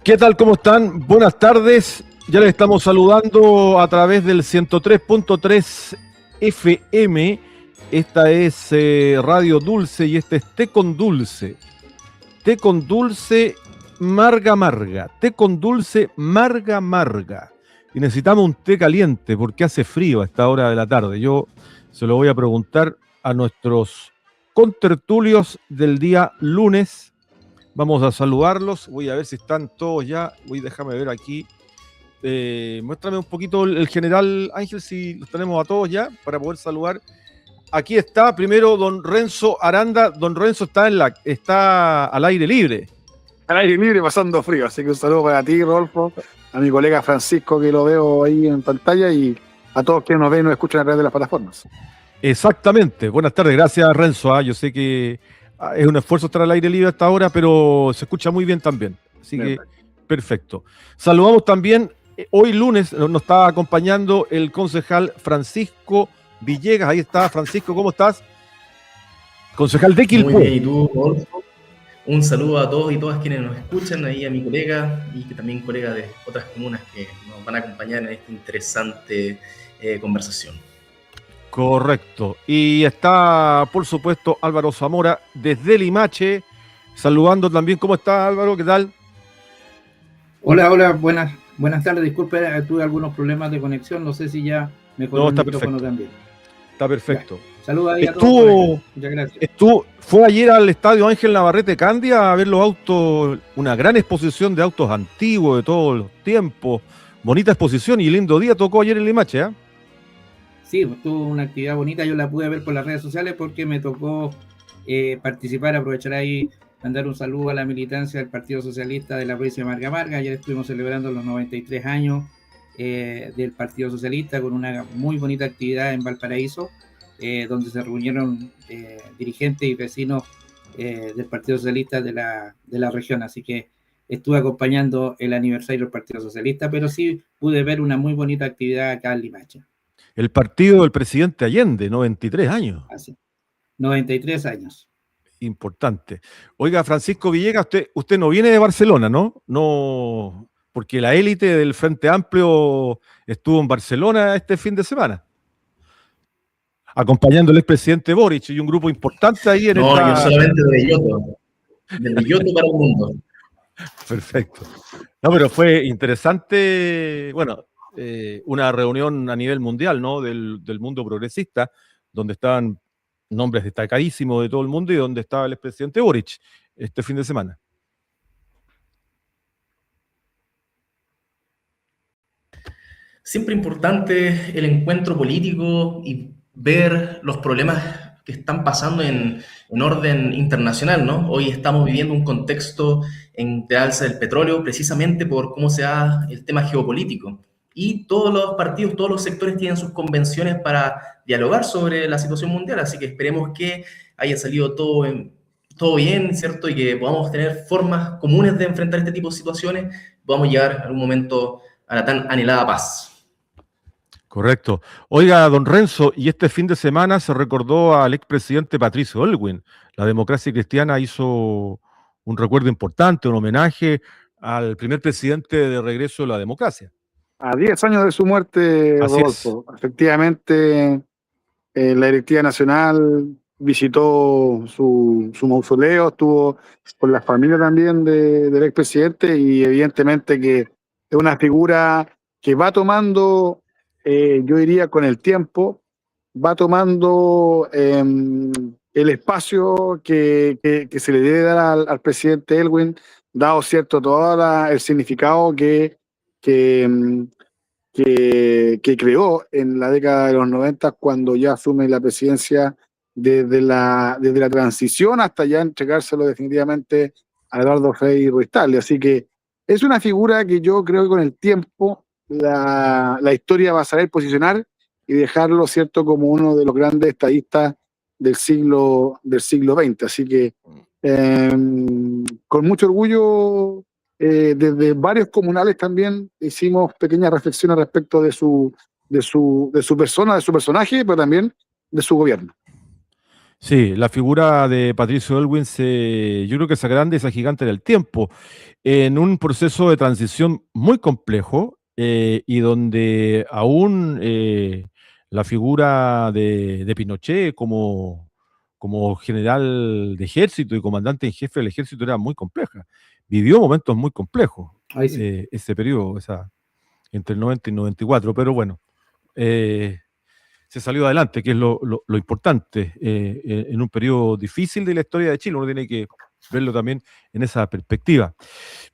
¿Qué tal? ¿Cómo están? Buenas tardes. Ya les estamos saludando a través del 103.3 FM. Esta es Radio Dulce y este es Té con Dulce. Té con Dulce Marga Marga. Té con Dulce Marga Marga. Y necesitamos un té caliente porque hace frío a esta hora de la tarde. Yo se lo voy a preguntar a nuestros contertulios del día lunes. Vamos a saludarlos. Voy a ver si están todos ya. Déjame ver aquí. Muéstrame un poquito el general Ángel, si los tenemos a todos ya, para poder saludar. Aquí está primero don Renzo Aranda. Don Renzo está al aire libre. Al aire libre, pasando frío. Así que un saludo para ti, Rodolfo, a mi colega Francisco, que lo veo ahí en pantalla, y a todos quienes nos ven y nos escuchan a través de las plataformas. Exactamente. Buenas tardes. Gracias, Renzo. Yo sé que es un esfuerzo estar al aire libre hasta ahora, pero se escucha muy bien también. Así que, perfecto. Saludamos también, hoy lunes nos está acompañando el concejal Francisco Villegas. Ahí está, Francisco, ¿cómo estás? Concejal de Quilpué. Muy bien, ¿y tú, Rodolfo? Un saludo a todos y todas quienes nos escuchan, ahí a mi colega y que también colega de otras comunas que nos van a acompañar en esta interesante conversación. Correcto. Y está, por supuesto, Álvaro Zamora desde Limache, saludando también. ¿Cómo está, Álvaro? ¿Qué tal? Hola, buenas tardes. Disculpe, tuve algunos problemas de conexión. No sé si ya mejoró el micrófono también. Está perfecto. Saludos ahí a todos. Muchas gracias. Fue ayer al estadio Ángel Navarrete Candia a ver los autos, una gran exposición de autos antiguos de todos los tiempos. Bonita exposición y lindo día tocó ayer en Limache, ¿eh? Sí, tuvo una actividad bonita. Yo la pude ver por las redes sociales porque me tocó participar, aprovechar ahí, mandar un saludo a la militancia del Partido Socialista de la provincia de Marga Marga. Ayer estuvimos celebrando los 93 años del Partido Socialista con una muy bonita actividad en Valparaíso, donde se reunieron dirigentes y vecinos del Partido Socialista de la región. Así que estuve acompañando el aniversario del Partido Socialista, pero sí pude ver una muy bonita actividad acá en Limache. El partido del presidente Allende, 93 años. Así, 93 años. Importante. Oiga, Francisco Villegas, usted no viene de Barcelona, ¿no? No, porque la élite del Frente Amplio estuvo en Barcelona este fin de semana, acompañando al expresidente Boric y un grupo importante ahí en No, yo solamente de Belloto para el mundo. Perfecto. No, pero fue interesante, bueno, una reunión a nivel mundial, ¿no? Del mundo progresista, donde estaban nombres destacadísimos de todo el mundo y donde estaba el expresidente Boric este fin de semana. Siempre importante el encuentro político y ver los problemas que están pasando en orden internacional, ¿no? Hoy estamos viviendo un contexto de alza del petróleo precisamente por cómo se da el tema geopolítico. Y todos los partidos, todos los sectores tienen sus convenciones para dialogar sobre la situación mundial, así que esperemos que haya salido todo bien, ¿cierto? Y que podamos tener formas comunes de enfrentar este tipo de situaciones, podamos llegar en algún momento a la tan anhelada paz. Correcto. Oiga, don Renzo, y este fin de semana se recordó al expresidente Patricio Aylwin. La Democracia Cristiana hizo un recuerdo importante, un homenaje al primer presidente de regreso de la democracia. A 10 años de su muerte, Rodolfo. Efectivamente, la directiva nacional visitó su mausoleo, estuvo con la familia también del expresidente, y evidentemente que es una figura que va tomando, yo diría con el tiempo, va tomando el espacio que se le debe dar al presidente Aylwin, dado cierto todo el significado que creó en la década de los 90, cuando ya asume la presidencia desde la transición hasta ya entregárselo definitivamente a Eduardo Frei Ruiz-Tagle. Así que es una figura que yo creo que con el tiempo la historia va a saber posicionar y dejarlo, cierto, como uno de los grandes estadistas del siglo XX. Así que con mucho orgullo, desde varios comunales también hicimos pequeñas reflexiones respecto de su persona, de su personaje, pero también de su gobierno. Sí, la figura de Patricio Elwin yo creo que es grande, esa gigante del tiempo, en un proceso de transición muy complejo y donde aún la figura de Pinochet como general de ejército y comandante en jefe del ejército era muy compleja. Vivió momentos muy complejos Ahí sí. ese periodo, entre el 90 y 94, pero bueno. Se salió adelante, que es lo importante, en un periodo difícil de la historia de Chile. Uno tiene que verlo también en esa perspectiva.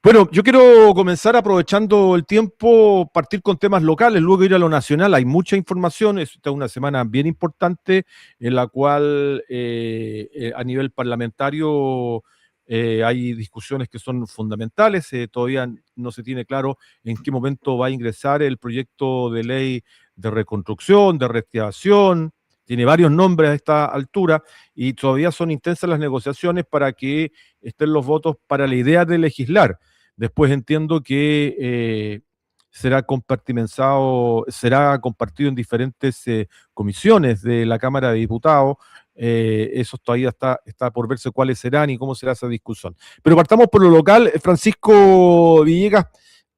Bueno, yo quiero comenzar aprovechando el tiempo, partir con temas locales, luego ir a lo nacional. Hay mucha información, esta es una semana bien importante en la cual a nivel parlamentario hay discusiones que son fundamentales. Todavía no se tiene claro en qué momento va a ingresar el proyecto de ley de reconstrucción, de reactivación, tiene varios nombres a esta altura y todavía son intensas las negociaciones para que estén los votos para la idea de legislar. Después entiendo que será compartimentado, será compartido en diferentes comisiones de la Cámara de Diputados. Eso todavía está por verse cuáles serán y cómo será esa discusión. Pero partamos por lo local. Francisco Villegas,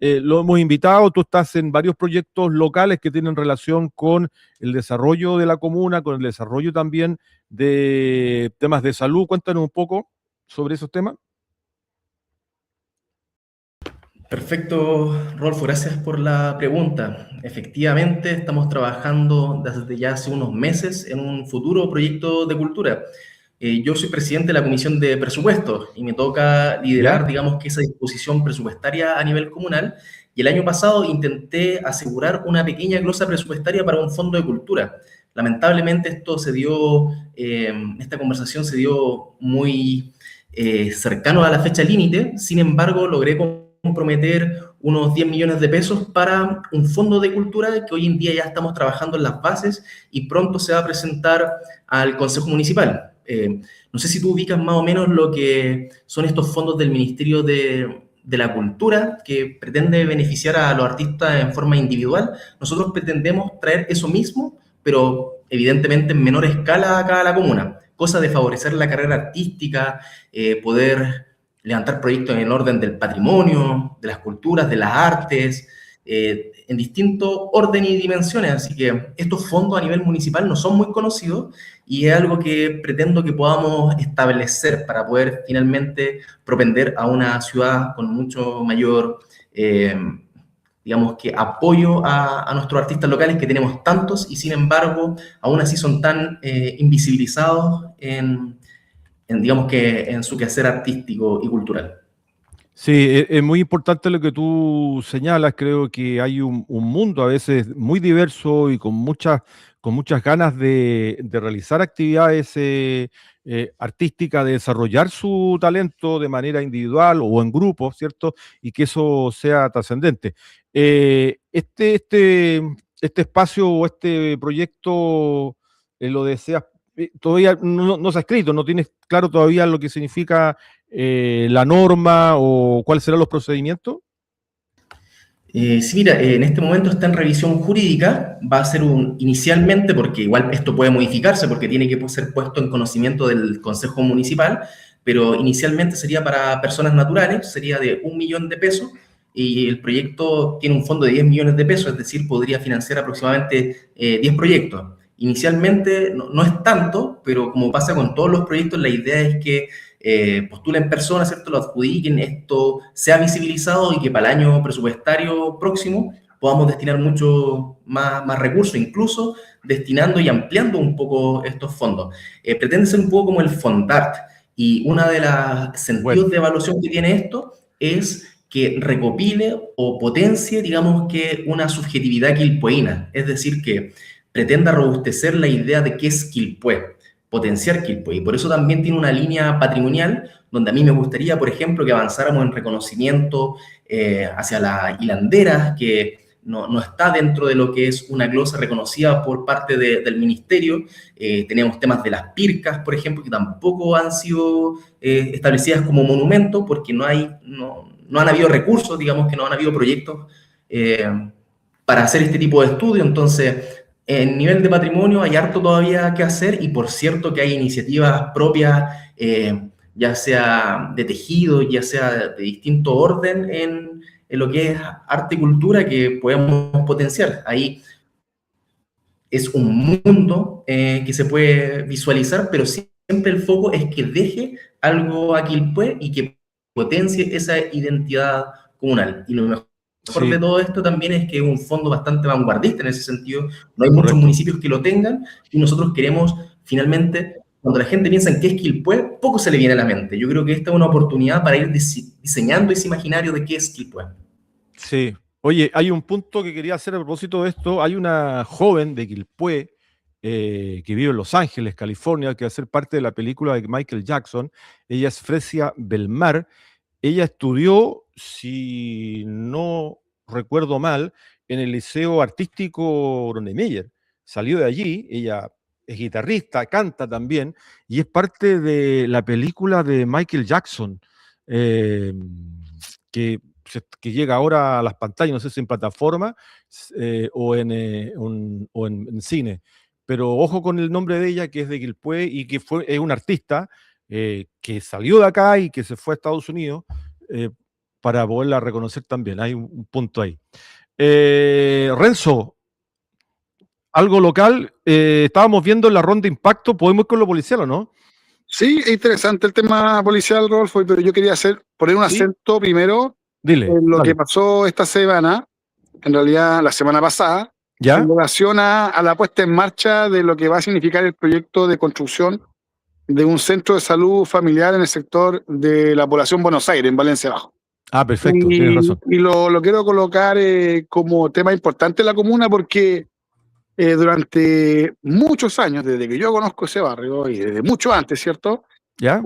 lo hemos invitado, tú estás en varios proyectos locales que tienen relación con el desarrollo de la comuna, con el desarrollo también de temas de salud. Cuéntanos un poco sobre esos temas. Perfecto, Rolfo, gracias por la pregunta. Efectivamente, estamos trabajando desde ya hace unos meses en un futuro proyecto de cultura. Yo soy presidente de la Comisión de Presupuestos y me toca liderar, ¿Ya? digamos, que esa disposición presupuestaria a nivel comunal. Y el año pasado intenté asegurar una pequeña glosa presupuestaria para un fondo de cultura. Lamentablemente esto se dio, esta conversación se dio muy cercano a la fecha límite. Sin embargo, logré comprometer unos 10 millones de pesos para un fondo de cultura que hoy en día ya estamos trabajando en las bases y pronto se va a presentar al Consejo Municipal. No sé si tú ubicas más o menos lo que son estos fondos del Ministerio de la Cultura que pretende beneficiar a los artistas en forma individual. Nosotros pretendemos traer eso mismo, pero evidentemente en menor escala acá a la comuna, cosa de favorecer la carrera artística, poder levantar proyectos en el orden del patrimonio, de las culturas, de las artes, en distinto orden y dimensiones. Así que estos fondos a nivel municipal no son muy conocidos y es algo que pretendo que podamos establecer para poder finalmente propender a una ciudad con mucho mayor, digamos que apoyo a nuestros artistas locales, que tenemos tantos y sin embargo aún así son tan invisibilizados digamos que en su quehacer artístico y cultural. Sí, es muy importante lo que tú señalas. Creo que hay un mundo a veces muy diverso y con muchas ganas de realizar actividades artísticas, de desarrollar su talento de manera individual o en grupo, ¿cierto? Y que eso sea trascendente. Este espacio o este proyecto lo deseas, todavía no se ha escrito, no tienes claro todavía lo que significa la norma o cuáles serán los procedimientos? Sí, mira, en este momento está en revisión jurídica, va a ser inicialmente, porque igual esto puede modificarse porque tiene que ser puesto en conocimiento del Consejo Municipal, pero inicialmente sería para personas naturales, sería de 1 millón de pesos y el proyecto tiene un fondo de 10 millones de pesos, es decir, podría financiar aproximadamente 10 proyectos. Inicialmente no es tanto, pero como pasa con todos los proyectos, la idea es que postulen personas, ¿cierto? Lo adjudiquen, esto sea visibilizado y que para el año presupuestario próximo podamos destinar mucho más recursos, incluso destinando y ampliando un poco estos fondos. Pretende ser un poco como el Fondart y una de las sentidos de evaluación que tiene esto es que recopile o potencie, digamos que una subjetividad quilpueína, es decir, que pretenda robustecer la idea de qué es Quilpué, potenciar Quilpué. Y por eso también tiene una línea patrimonial donde a mí me gustaría, por ejemplo, que avanzáramos en reconocimiento hacia las hilanderas, que no está dentro de lo que es una glosa reconocida por parte del ministerio. Tenemos temas de las pircas, por ejemplo, que tampoco han sido establecidas como monumento porque no han habido recursos, digamos que no han habido proyectos para hacer este tipo de estudio. Entonces, En nivel de patrimonio hay harto todavía que hacer y por cierto que hay iniciativas propias, ya sea de tejido, ya sea de distinto orden en lo que es arte y cultura que podemos potenciar. Ahí es un mundo que se puede visualizar, pero siempre el foco es que deje algo a Quilpué y que potencie esa identidad comunal. Y lo mejor de Sí, todo esto también es que es un fondo bastante vanguardista en ese sentido. No hay muchos correcto. municipios que lo tengan y nosotros queremos finalmente, cuando la gente piensa en qué es Quilpué, poco se le viene a la mente. Yo creo que esta es una oportunidad para ir diseñando ese imaginario de qué es Quilpué. Sí. Oye, hay un punto que quería hacer a propósito de esto. Hay una joven de Quilpué que vive en Los Ángeles, California, que va a ser parte de la película de Michael Jackson. Ella es Fresia Belmar. Ella estudió, si no recuerdo mal, en el Liceo Artístico Gronemeyer. Salió de allí, ella es guitarrista, canta también, y es parte de la película de Michael Jackson, eh, que llega ahora a las pantallas, no sé si en plataforma o en cine. Pero ojo con el nombre de ella, que es de Quilpué y que es un artista que salió de acá y que se fue a Estados Unidos eh, para poderla reconocer también. Hay un punto ahí. Renzo, algo local. Estábamos viendo en la ronda de impacto. ¿Podemos ir con lo policial o no? Sí, es interesante el tema policial, Rodolfo, pero yo quería poner un Sí, acento primero dile, en lo que dale. pasó esta semana, en realidad la semana pasada, en ¿Ya? relación a la puesta en marcha de lo que va a significar el proyecto de construcción de un centro de salud familiar en el sector de la población Buenos Aires, en Valencia Bajo. Ah, perfecto, tienes Y, razón. y lo quiero colocar como tema importante en la comuna porque durante muchos años, desde que yo conozco ese barrio y desde mucho antes, ¿cierto? ¿Ya?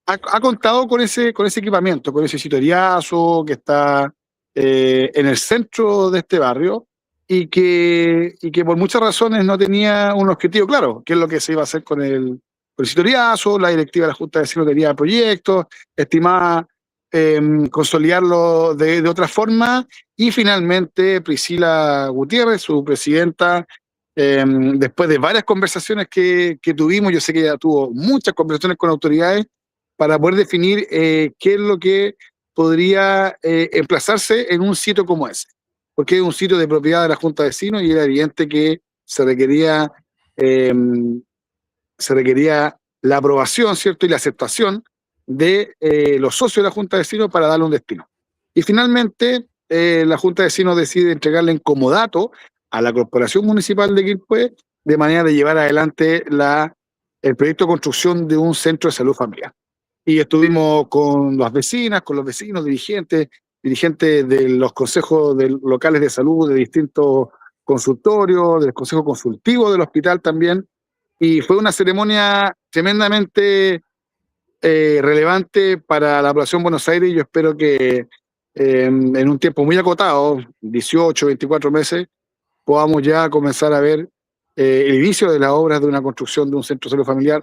Ha contado con ese equipamiento, con ese sitoriazo que está en el centro de este barrio y que por muchas razones no tenía un objetivo claro, qué es lo que se iba a hacer con el sitoriazo. La directiva de la Junta de Vecinos tenía proyectos, estimaba consolidarlo de otra forma y finalmente Priscila Gutiérrez, su presidenta, después de varias conversaciones que tuvimos, yo sé que ella tuvo muchas conversaciones con autoridades para poder definir qué es lo que podría emplazarse en un sitio como ese, porque es un sitio de propiedad de la Junta de Vecinos y era evidente que eh, se requería la aprobación, ¿cierto? Y la aceptación de los socios de la Junta de Vecinos para darle un destino. Y finalmente, la Junta de Vecinos decide entregarle en comodato a la Corporación Municipal de Quilpué de manera de llevar adelante el proyecto de construcción de un centro de salud familiar. Y estuvimos con las vecinas, con los vecinos, dirigentes de los consejos locales de salud, de distintos consultorios, del consejo consultivo del hospital también, y fue una ceremonia tremendamente relevante para la población de Buenos Aires. Yo espero que en un tiempo muy acotado, 18, 24 meses, podamos ya comenzar a ver el inicio de las obras de una construcción de un centro de salud familiar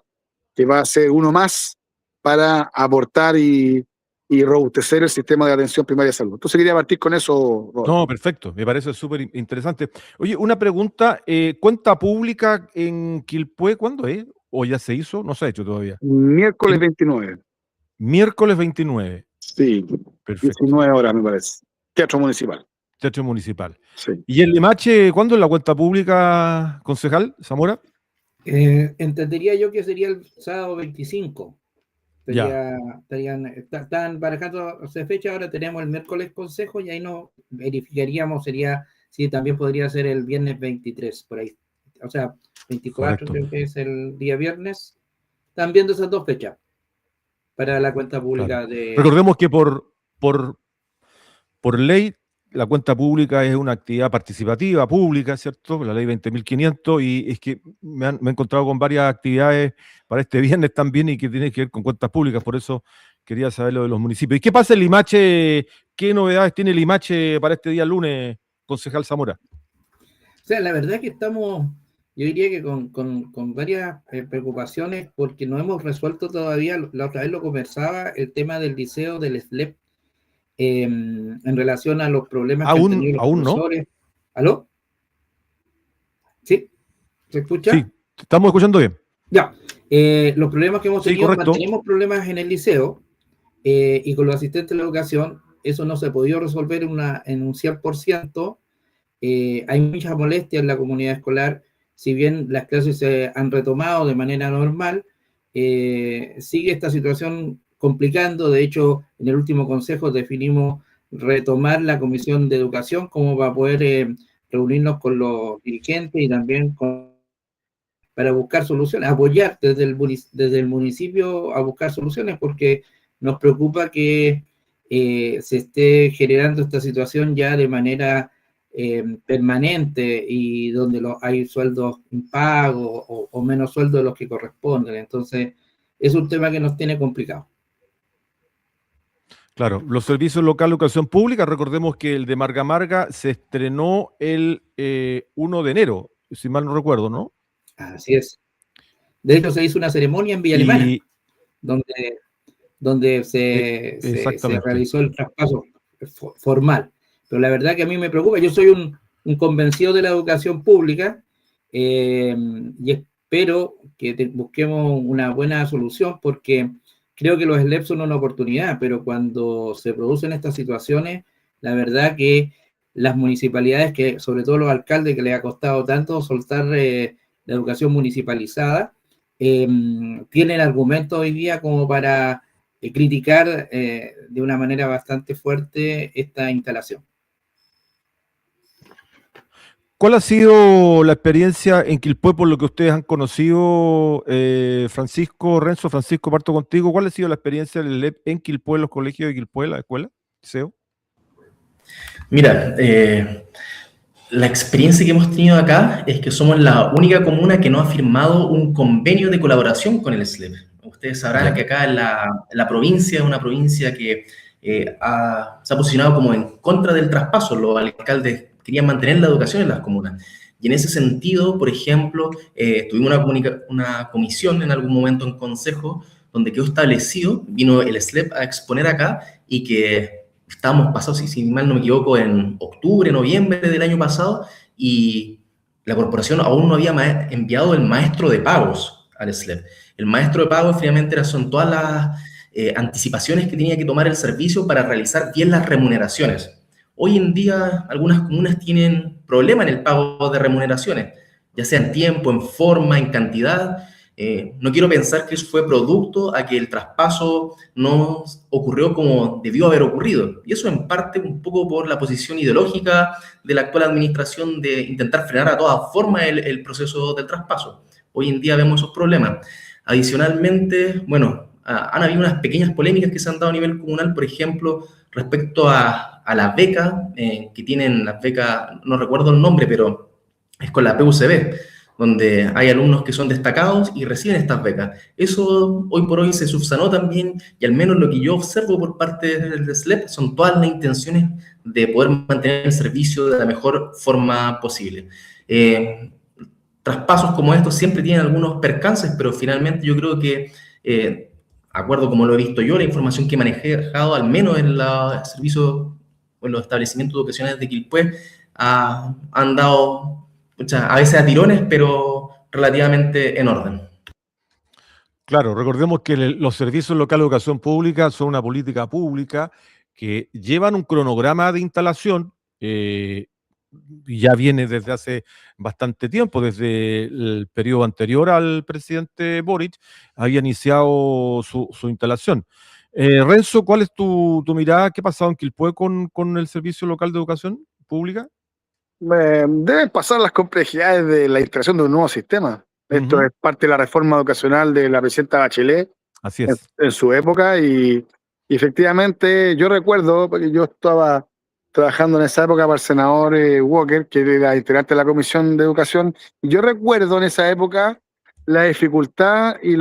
que va a ser uno más para aportar y robustecer el sistema de atención primaria de salud. Entonces quería partir con eso, Rodolfo. No, perfecto, me parece súper interesante. Oye, una pregunta, ¿cuenta pública en Quilpué cuándo es? ¿O ya se hizo? No se ha hecho todavía. Miércoles 29. Miércoles 29. Sí, Perfecto. 19 horas me parece. Teatro Municipal. Teatro Municipal. Sí. ¿Y el Limache, cuándo es la cuenta pública, concejal Zamora? Entendería yo que sería el sábado 25. Ya, Están barajando fecha, ahora tenemos el miércoles consejo y ahí no verificaríamos, sería si también podría ser el viernes 23, por ahí. O sea, 24 correcto. creo que es el día viernes. Están viendo esas dos fechas para la cuenta pública Claro. Recordemos que por ley la cuenta pública es una actividad participativa, pública, ¿cierto? La ley 20.500, y es que me he encontrado con varias actividades para este viernes también y que tienen que ver con cuentas públicas, por eso quería saber lo de los municipios. ¿Y qué pasa en Limache? ¿Qué novedades tiene Limache para este día lunes, concejal Zamora? O sea, la verdad que estamos, yo diría que con varias preocupaciones porque no hemos resuelto todavía, la otra vez lo conversaba, el tema del liceo del SLEP en relación a los problemas que han tenido los Aún no. profesores. ¿Aló? ¿Sí? ¿Se escucha? Sí, te estamos escuchando bien. Ya. Los problemas que hemos tenido, correcto. mantenemos problemas en el liceo y con los asistentes de la educación, eso no se ha podido resolver en un 100%. Hay mucha molestia en la comunidad escolar, si bien las clases se han retomado de manera normal, sigue esta situación complicando. De hecho, en el último consejo definimos retomar la Comisión de Educación como para poder reunirnos con los dirigentes y también para buscar soluciones, apoyar desde el municipio a buscar soluciones, porque nos preocupa que se esté generando esta situación ya de manera permanente y donde hay sueldos impagos o menos sueldos de los que corresponden. Entonces, es un tema que nos tiene complicado. Claro, los servicios locales de educación pública, recordemos que el de Marga Marga se estrenó el 1 de enero, si mal no recuerdo, ¿no? Así es. De hecho, se hizo una ceremonia en Villa Alemana, donde se realizó el traspaso formal. Pero la verdad que a mí me preocupa. Yo soy un convencido de la educación pública y espero que busquemos una buena solución, porque creo que los SLEP son una oportunidad, pero cuando se producen estas situaciones, la verdad que las municipalidades, que sobre todo los alcaldes que les ha costado tanto soltar la educación municipalizada, tienen argumentos hoy día como para criticar de una manera bastante fuerte esta instalación. ¿Cuál ha sido la experiencia en Quilpué por lo que ustedes han conocido, Francisco, parto contigo? ¿Cuál ha sido la experiencia del LEP en Quilpué, los colegios de Quilpué, la escuela, liceo? Mira, la experiencia que hemos tenido acá es que somos la única comuna que no ha firmado un convenio de colaboración con el SLEP. Ustedes sabrán que acá la provincia es una provincia que se ha posicionado como en contra del traspaso. Los alcaldes querían mantener la educación en las comunas. Y en ese sentido, por ejemplo, tuvimos una comisión en algún momento en consejo donde quedó establecido, vino el SLEP a exponer acá y que estábamos pasados, si mal no me equivoco, en octubre, noviembre del año pasado y la corporación aún no había enviado el maestro de pagos al SLEP. El maestro de pagos finalmente son todas las anticipaciones que tenía que tomar el servicio para realizar bien las remuneraciones. Hoy en día algunas comunas tienen problema en el pago de remuneraciones, ya sea en tiempo, en forma, en cantidad. No quiero pensar que eso fue producto a que el traspaso no ocurrió como debió haber ocurrido. Y eso en parte un poco por la posición ideológica de la actual administración de intentar frenar a toda forma el proceso del traspaso. Hoy en día vemos esos problemas. Adicionalmente, bueno, han habido unas pequeñas polémicas que se han dado a nivel comunal, por ejemplo, respecto a las becas, que tienen las becas, no recuerdo el nombre, pero es con la PUCB, donde hay alumnos que son destacados y reciben estas becas. Eso hoy por hoy se subsanó también, y al menos lo que yo observo por parte del SLEP son todas las intenciones de poder mantener el servicio de la mejor forma posible. Traspasos como estos siempre tienen algunos percances, pero finalmente yo creo que, acuerdo como lo he visto yo, la información que he manejado, al menos en los servicios o en los establecimientos educacionales de Quilpué, han dado a veces a tirones, pero relativamente en orden. Claro, recordemos que los servicios locales de educación pública son una política pública que llevan un cronograma de instalación, ya viene desde hace bastante tiempo, desde el periodo anterior al presidente Boric, había iniciado su instalación. Renzo, ¿cuál es tu mirada? ¿Qué ha pasado en Quilpué con el servicio local de educación pública? Deben pasar las complejidades de la instalación de un nuevo sistema. Esto es parte de la reforma educacional de la presidenta Bachelet. Así es. En su época, y efectivamente yo recuerdo, porque yo estaba trabajando en esa época para el senador Walker, que era integrante de la Comisión de Educación, y yo recuerdo en esa época la dificultad y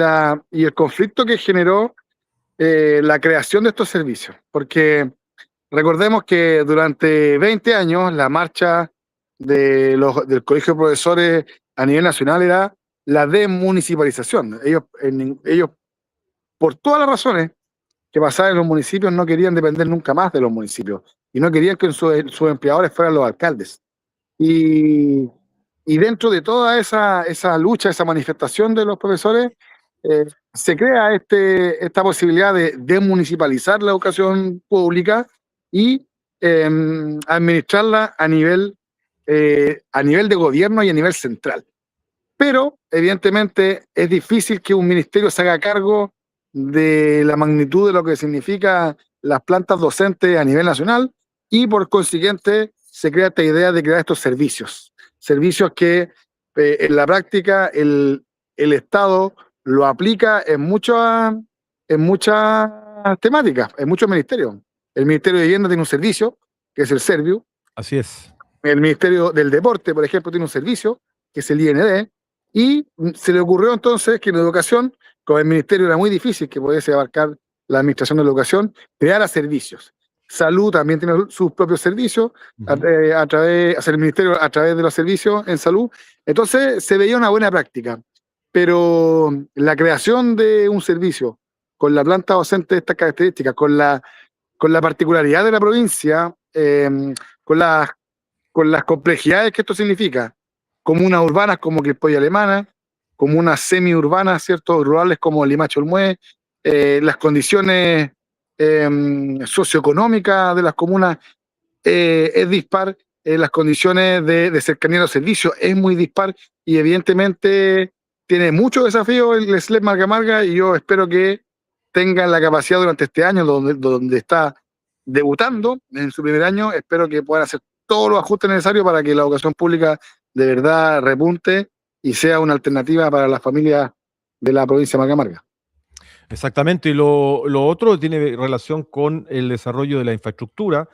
el conflicto que generó la creación de estos servicios, porque recordemos que durante 20 años la marcha del Colegio de Profesores a nivel nacional era la desmunicipalización. Ellos, por todas las razones que pasaban en los municipios, no querían depender nunca más de los municipios y no querían que sus empleadores fueran los alcaldes. Y Y dentro de toda esa lucha, esa manifestación de los profesores, se crea esta posibilidad de desmunicipalizar la educación pública y administrarla a nivel de gobierno y a nivel central. Pero, evidentemente, es difícil que un ministerio se haga cargo de la magnitud de lo que significa las plantas docentes a nivel nacional y, por consiguiente, se crea esta idea de crear estos servicios que en la práctica el Estado lo aplica en muchas temáticas, en muchos ministerios. El Ministerio de Vivienda tiene un servicio, que es el Serviu. Así es. El Ministerio del Deporte, por ejemplo, tiene un servicio, que es el IND, y se le ocurrió entonces que en educación, como el ministerio era muy difícil que pudiese abarcar la administración de la educación, creara servicios. Salud también tiene sus propios servicios, el ministerio a través de los servicios en salud. Entonces se veía una buena práctica, pero la creación de un servicio con la planta docente de estas características, con la particularidad de la provincia, con las complejidades que esto significa, comunas urbanas como Quilpué Alemana, comunas semiurbanas, ¿cierto? Rurales como Limache Olmué, las condiciones socioeconómicas de las comunas es dispar, las condiciones de cercanía a los servicios es muy dispar y evidentemente tiene muchos desafíos el SLEP Marga Marga y yo espero que tengan la capacidad durante este año donde está debutando en su primer año, espero que puedan hacer todos los ajustes necesarios para que la educación pública de verdad repunte y sea una alternativa para las familias de la provincia de Marga Marga. Exactamente, y lo otro tiene relación con el desarrollo de la infraestructura,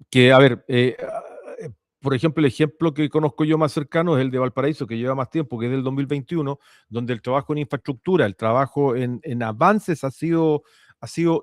que, a ver, por ejemplo, el ejemplo que conozco yo más cercano es el de Valparaíso, que lleva más tiempo, que es del 2021, donde el trabajo en infraestructura, el trabajo en avances ha sido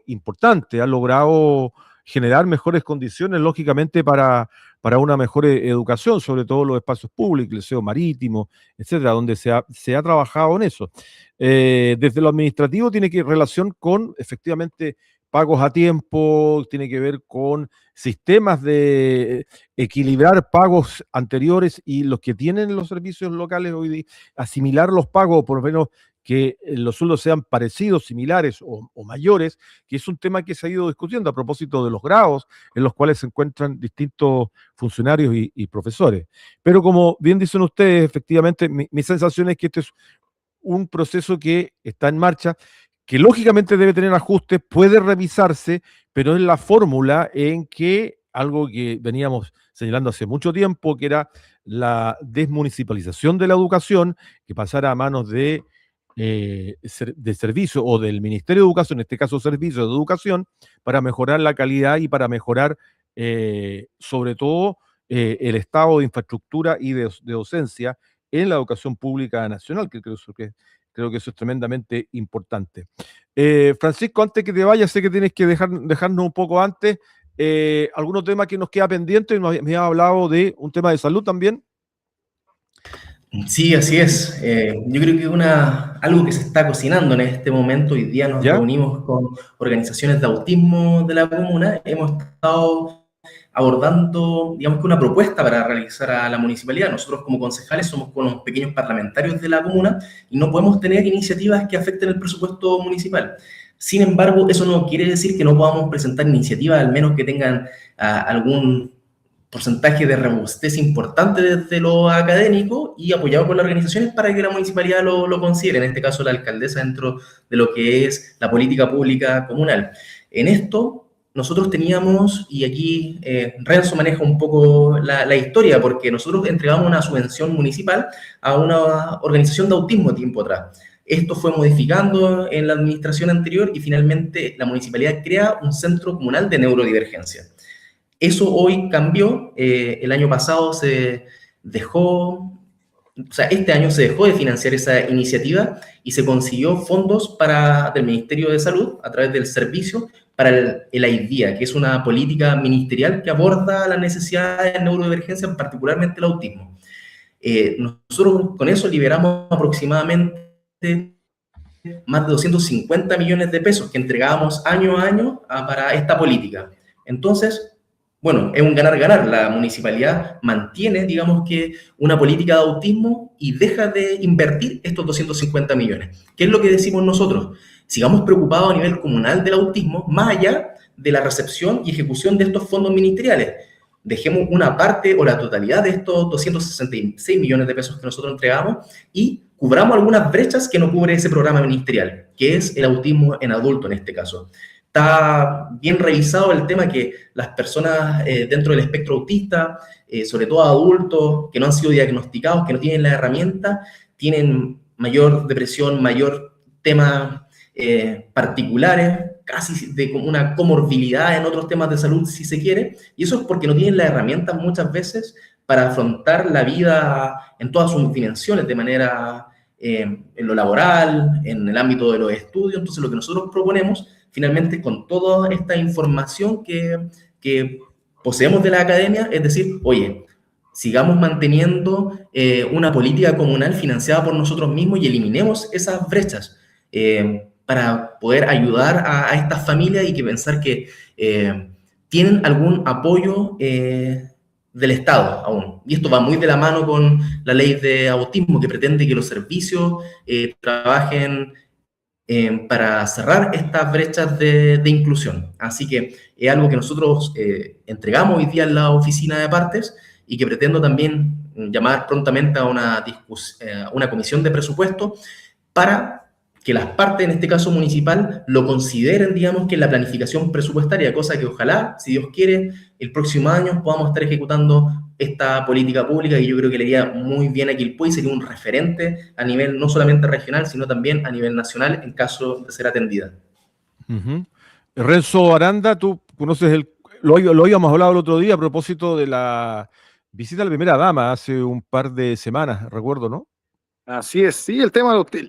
importante, ha logrado generar mejores condiciones, lógicamente, para una mejor educación, sobre todo los espacios públicos, el liceo marítimo, etcétera, donde se ha trabajado en eso. Desde lo administrativo tiene que relación con, efectivamente, pagos a tiempo, tiene que ver con sistemas de equilibrar pagos anteriores y los que tienen los servicios locales hoy, asimilar los pagos, por lo menos que los sueldos sean parecidos, similares o mayores, que es un tema que se ha ido discutiendo a propósito de los grados en los cuales se encuentran distintos funcionarios y profesores. Pero como bien dicen ustedes, efectivamente, mi sensación es que este es un proceso que está en marcha, que lógicamente debe tener ajustes, puede revisarse, pero es la fórmula en que algo que veníamos señalando hace mucho tiempo, que era la desmunicipalización de la educación, que pasara a manos de servicio o del Ministerio de Educación, en este caso Servicios de Educación, para mejorar la calidad y para mejorar sobre todo el estado de infraestructura y de docencia en la educación pública nacional, que creo que eso es tremendamente importante. Francisco, antes que te vayas, sé que tienes que dejarnos un poco antes, algunos temas que nos queda pendiente, me has hablado de un tema de salud también. Sí, así es. Yo creo que algo que se está cocinando en este momento, hoy día nos reunimos con organizaciones de autismo de la comuna, hemos estado abordando, digamos que una propuesta para realizar a la municipalidad. Nosotros como concejales somos unos pequeños parlamentarios de la comuna y no podemos tener iniciativas que afecten el presupuesto municipal. Sin embargo, eso no quiere decir que no podamos presentar iniciativas, al menos que tengan algún porcentaje de robustez importante desde lo académico y apoyado por las organizaciones para que la municipalidad lo considere, en este caso la alcaldesa dentro de lo que es la política pública comunal. En esto nosotros teníamos, y aquí Renzo maneja un poco la historia, porque nosotros entregamos una subvención municipal a una organización de autismo tiempo atrás. Esto fue modificando en la administración anterior y finalmente la municipalidad crea un centro comunal de neurodivergencia. Eso hoy cambió, el año pasado este año se dejó de financiar esa iniciativa y se consiguió fondos del Ministerio de Salud a través del servicio para el AIDIA, que es una política ministerial que aborda las necesidades de neurodivergencia, particularmente el autismo. Nosotros con eso liberamos aproximadamente más de 250 millones de pesos que entregábamos año a año para esta política. Entonces, bueno, es un ganar-ganar. La municipalidad mantiene, digamos que, una política de autismo y deja de invertir estos 250 millones. ¿Qué es lo que decimos nosotros? Sigamos preocupados a nivel comunal del autismo, más allá de la recepción y ejecución de estos fondos ministeriales. Dejemos una parte o la totalidad de estos 266 millones de pesos que nosotros entregamos y cubramos algunas brechas que no cubre ese programa ministerial, que es el autismo en adulto en este caso. Está bien revisado el tema que las personas dentro del espectro autista, sobre todo adultos que no han sido diagnosticados, que no tienen la herramienta, tienen mayor depresión, mayor temas particulares, casi de una comorbilidad en otros temas de salud, si se quiere, y eso es porque no tienen las herramientas muchas veces para afrontar la vida en todas sus dimensiones, de manera en lo laboral, en el ámbito de los estudios. Entonces, lo que nosotros proponemos, finalmente, con toda esta información que poseemos de la academia, es decir, oye, sigamos manteniendo una política comunal financiada por nosotros mismos y eliminemos esas brechas para poder ayudar a estas familias y que pensar que tienen algún apoyo del Estado aún. Y esto va muy de la mano con la ley de autismo, que pretende que los servicios trabajen para cerrar estas brechas de inclusión. Así que es algo que nosotros entregamos hoy día en la oficina de partes y que pretendo también llamar prontamente a una comisión de presupuesto para que las partes, en este caso municipal, lo consideren, digamos, que en la planificación presupuestaria, cosa que ojalá, si Dios quiere, el próximo año podamos estar ejecutando esta política pública, y yo creo que le iría muy bien a Quilpué y sería un referente a nivel no solamente regional, sino también a nivel nacional en caso de ser atendida. Renzo Aranda, tú conoces lo habíamos hablado el otro día a propósito de la visita a la primera dama hace un par de semanas, recuerdo, ¿no? Así es, sí,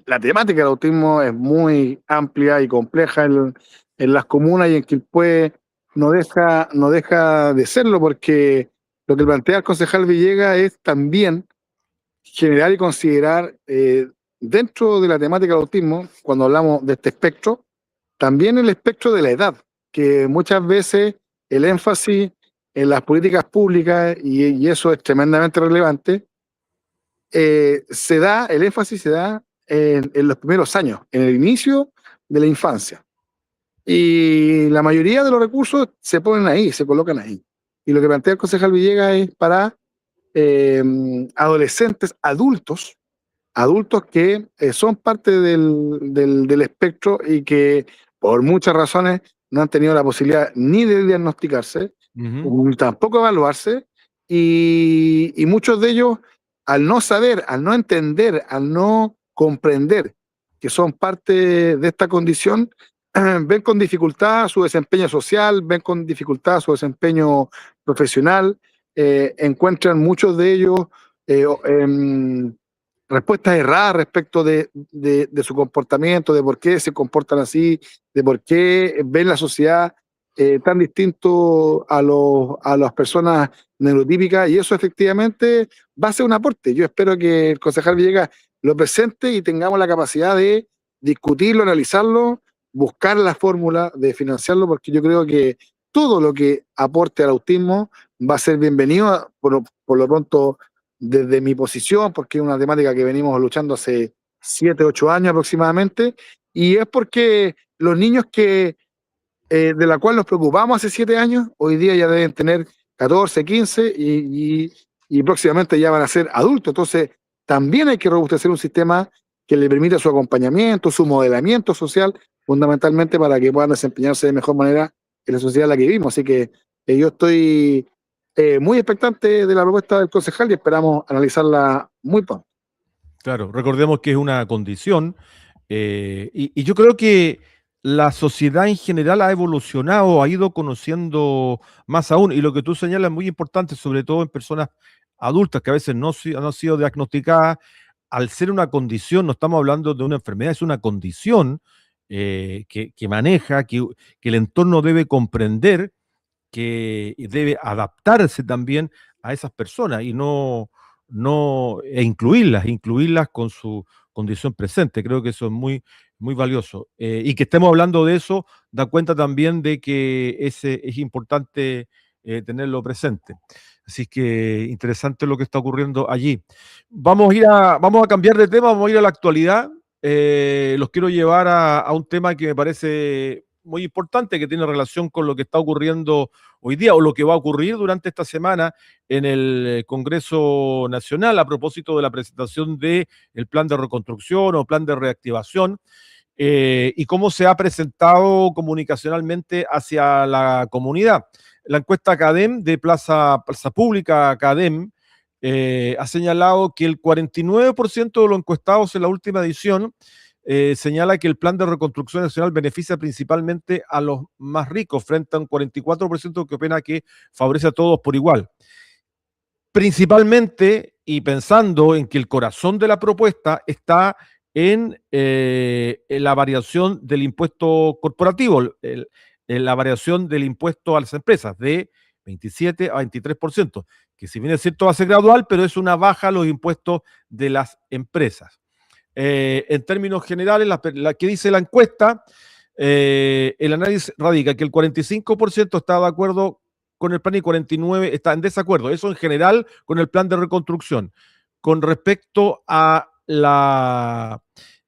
la temática del autismo es muy amplia y compleja en las comunas, y en Quilpué no deja de serlo, porque lo que plantea el concejal Villegas es también generar y considerar dentro de la temática del autismo, cuando hablamos de este espectro, también el espectro de la edad, que muchas veces el énfasis en las políticas públicas, y eso es tremendamente relevante, el énfasis se da en los primeros años, en el inicio de la infancia. Y la mayoría de los recursos se ponen ahí, se colocan ahí. Y lo que plantea el concejal Villegas es para adolescentes, adultos que son parte del espectro y que por muchas razones no han tenido la posibilidad ni de diagnosticarse, ni tampoco evaluarse, y muchos de ellos, al no saber, al no entender, al no comprender que son parte de esta condición, ven con dificultad su desempeño social, ven con dificultad su desempeño profesional, encuentran muchos de ellos respuestas erradas respecto de su comportamiento, de por qué se comportan así, de por qué ven la sociedad tan distinto a las personas neurotípicas, y eso efectivamente va a ser un aporte. Yo espero que el concejal Villegas lo presente y tengamos la capacidad de discutirlo, analizarlo, buscar la fórmula de financiarlo, porque yo creo que todo lo que aporte al autismo va a ser bienvenido, por lo pronto desde mi posición, porque es una temática que venimos luchando hace 7, 8 años aproximadamente, y es porque los niños de la cual nos preocupamos hace 7 años, hoy día ya deben tener 14, 15 y próximamente ya van a ser adultos. Entonces, también hay que robustecer un sistema que le permita su acompañamiento, su modelamiento social, fundamentalmente para que puedan desempeñarse de mejor manera en la sociedad en la que vivimos. Así que yo estoy muy expectante de la propuesta del concejal y esperamos analizarla muy pronto. Claro, recordemos que es una condición y yo creo que la sociedad en general ha evolucionado, ha ido conociendo más aún, y lo que tú señalas es muy importante, sobre todo en personas adultas que a veces no han sido diagnosticadas. Al ser una condición, no estamos hablando de una enfermedad, es una condición que maneja, que el entorno debe comprender, que debe adaptarse también a esas personas y incluirlas con su condición presente. Creo que eso es muy, muy valioso. Y que estemos hablando de eso da cuenta también de que es importante tenerlo presente. Así que interesante lo que está ocurriendo allí. Vamos a cambiar de tema, vamos a ir a la actualidad. Los quiero llevar a un tema que me parece muy importante, que tiene relación con lo que está ocurriendo hoy día o lo que va a ocurrir durante esta semana en el Congreso Nacional a propósito de la presentación del plan de reconstrucción o plan de reactivación. Y cómo se ha presentado comunicacionalmente hacia la comunidad. La encuesta CADEM de Plaza Pública CADEM ha señalado que el 49% de los encuestados en la última edición señala que el plan de reconstrucción nacional beneficia principalmente a los más ricos, frente a un 44% que opina que favorece a todos por igual. Principalmente, y pensando en que el corazón de la propuesta está en la variación del impuesto corporativo, la variación del impuesto a las empresas de 27 a 23%, que si bien es cierto va a ser gradual, pero es una baja a los impuestos de las empresas. En términos generales, la que dice la encuesta, el análisis radica que el 45% está de acuerdo con el plan y 49% está en desacuerdo. Eso en general con el plan de reconstrucción. Con respecto a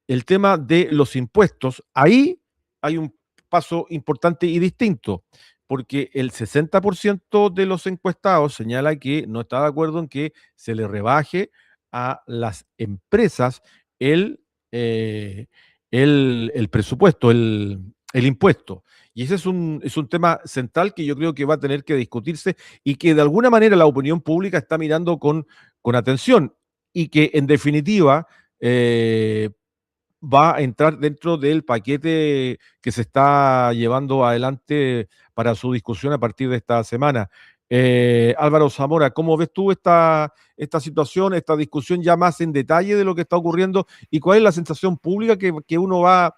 el tema de los impuestos, ahí hay un paso importante y distinto, porque el 60% de los encuestados señala que no está de acuerdo en que se le rebaje a las empresas el presupuesto, el impuesto. Y ese es un tema central que yo creo que va a tener que discutirse y que de alguna manera la opinión pública está mirando con atención y que en definitiva va a entrar dentro del paquete que se está llevando adelante para su discusión a partir de esta semana. Álvaro Zamora, ¿cómo ves tú esta situación, esta discusión ya más en detalle de lo que está ocurriendo y cuál es la sensación pública que uno va,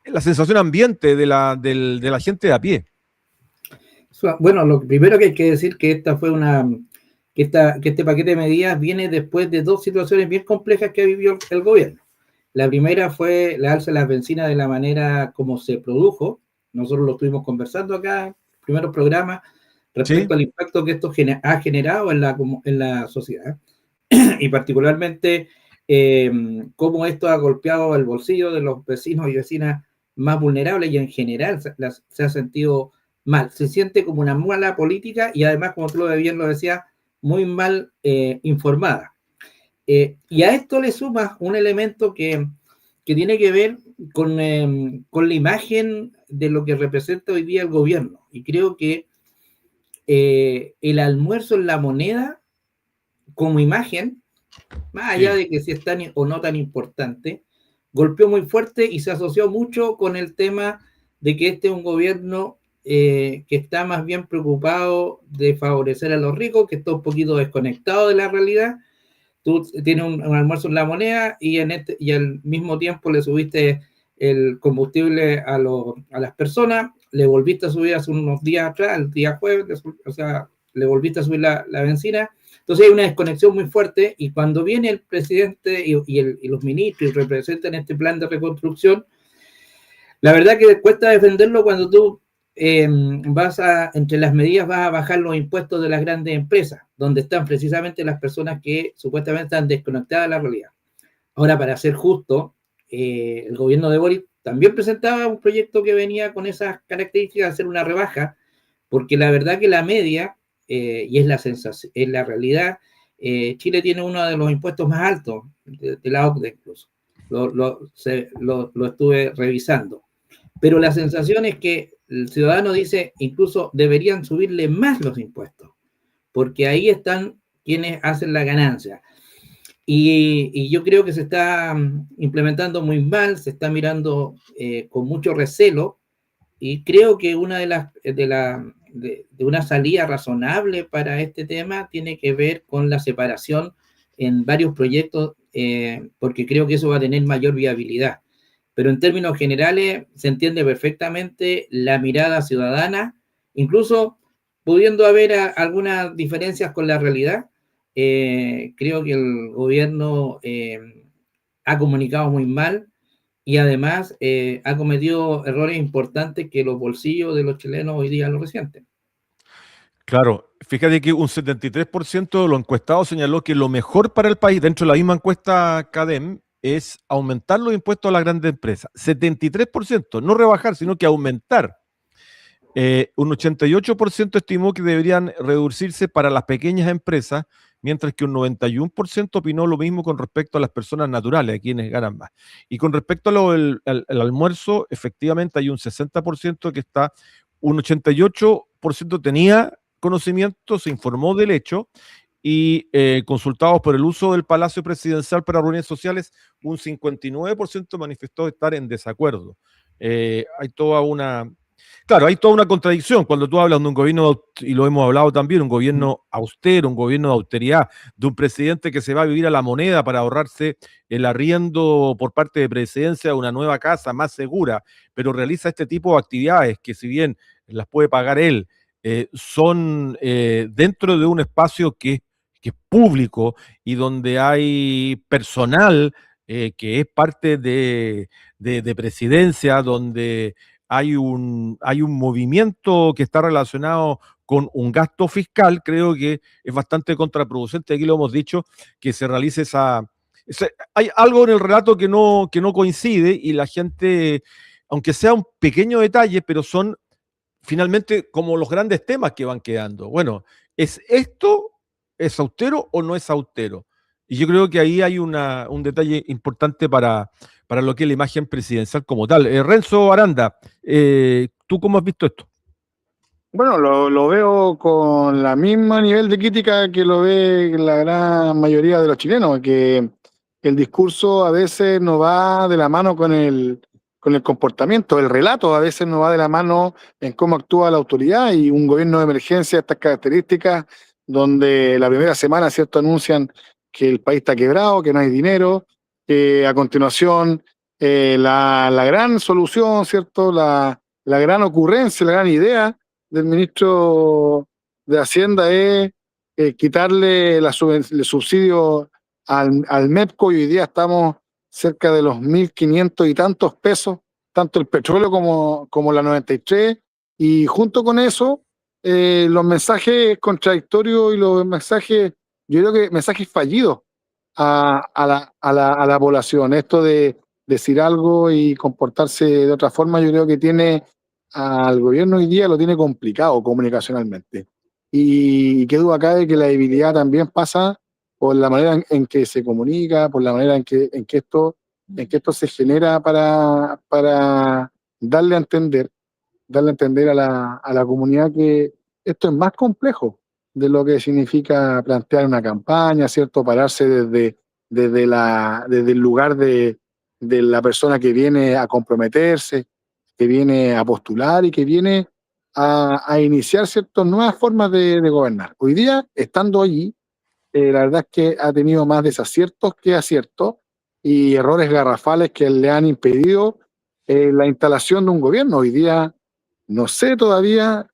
la sensación ambiente de la gente de a pie? Bueno, lo primero que hay que decir que esta fue que este paquete de medidas viene después de dos situaciones bien complejas que vivió el gobierno. La primera fue la alza de las bencinas de la manera como se produjo. Nosotros lo estuvimos conversando acá en primeros programas respecto al impacto que esto ha generado en la sociedad y particularmente cómo esto ha golpeado el bolsillo de los vecinos y vecinas más vulnerables y en general se ha sentido mal. Se siente como una mala política y además, como tú bien lo decías, muy mal informada. Y a esto le sumas un elemento que tiene que ver con la imagen de lo que representa hoy día el gobierno. Y creo que el almuerzo en la moneda, como imagen, más allá de que si es tan o no tan importante, golpeó muy fuerte y se asoció mucho con el tema de que este es un gobierno que está más bien preocupado de favorecer a los ricos, que está un poquito desconectado de la realidad. Tú tienes un almuerzo en la moneda y al mismo tiempo le subiste el combustible a las personas, le volviste a subir hace unos días atrás, el día jueves, o sea, le volviste a subir la benzina. Entonces hay una desconexión muy fuerte y cuando viene el presidente y los ministros y representan este plan de reconstrucción, la verdad que cuesta defenderlo cuando tú entre las medidas vas a bajar los impuestos de las grandes empresas, donde están precisamente las personas que supuestamente están desconectadas de la realidad. Ahora, para ser justo, el gobierno de Boric también presentaba un proyecto que venía con esas características de hacer una rebaja, porque la verdad que la media, y es la sensación, es la realidad, Chile tiene uno de los impuestos más altos de la OCDE incluso. Lo estuve revisando. Pero la sensación es que el ciudadano dice, incluso deberían subirle más los impuestos, porque ahí están quienes hacen la ganancia. Y yo creo que se está implementando muy mal, se está mirando con mucho recelo, y creo que una de una salida razonable para este tema tiene que ver con la separación en varios proyectos, porque creo que eso va a tener mayor viabilidad. Pero en términos generales se entiende perfectamente la mirada ciudadana, incluso pudiendo haber algunas diferencias con la realidad. Creo que el gobierno ha comunicado muy mal y además ha cometido errores importantes que los bolsillos de los chilenos hoy día lo resienten. Claro, fíjate que un 73% de los encuestados señaló que lo mejor para el país, dentro de la misma encuesta CADEM, es aumentar los impuestos a las grandes empresas. 73%, no rebajar, sino que aumentar. Un 88% estimó que deberían reducirse para las pequeñas empresas, mientras que un 91% opinó lo mismo con respecto a las personas naturales, a quienes ganan más. Y con respecto a al almuerzo, efectivamente hay un 60% que está, un 88% tenía conocimiento, se informó del hecho, y consultados por el uso del Palacio Presidencial para reuniones sociales, un 59% manifestó estar en desacuerdo. Hay toda una... Claro, hay toda una contradicción cuando tú hablas de un gobierno, y lo hemos hablado también, un gobierno austero, un gobierno de austeridad, de un presidente que se va a vivir a la moneda para ahorrarse el arriendo por parte de presidencia de una nueva casa más segura, pero realiza este tipo de actividades que, si bien las puede pagar él, son dentro de un espacio que es público y donde hay personal que es parte de presidencia, donde hay un movimiento que está relacionado con un gasto fiscal. Creo que es bastante contraproducente, aquí lo hemos dicho, que se realice hay algo en el relato que no coincide, y la gente, aunque sea un pequeño detalle, pero son finalmente como los grandes temas que van quedando. Bueno, ¿es esto, es austero o no es austero? Y yo creo que ahí hay un detalle importante para lo que es la imagen presidencial como tal. Renzo Aranda, ¿tú cómo has visto esto? Bueno, lo veo con la misma nivel de crítica que lo ve la gran mayoría de los chilenos, que el discurso a veces no va de la mano con el comportamiento, el relato a veces no va de la mano en cómo actúa la autoridad, y un gobierno de emergencia de estas características, donde la primera semana, ¿cierto?, anuncian que el país está quebrado, que no hay dinero, que a continuación la gran solución, ¿cierto?, la gran ocurrencia, la gran idea del ministro de Hacienda es quitarle el subsidio al MEPCO, y hoy día estamos cerca de los 1.500 y tantos pesos, tanto el petróleo como la 93, y junto con eso los mensajes contradictorios y los mensajes, yo creo que mensajes fallidos a la población. Esto de decir algo y comportarse de otra forma, yo creo que tiene al gobierno hoy día, lo tiene complicado comunicacionalmente. Y qué duda cabe que la debilidad también pasa por la manera en que se comunica, por la manera en que esto se genera para darle a entender a la comunidad que esto es más complejo de lo que significa plantear una campaña, ¿cierto? Pararse desde el lugar de la persona que viene a comprometerse, que viene a postular y que viene a iniciar ciertas nuevas formas de gobernar. Hoy día, estando allí, la verdad es que ha tenido más desaciertos que aciertos, y errores garrafales que le han impedido la instalación de un gobierno. Hoy día no sé todavía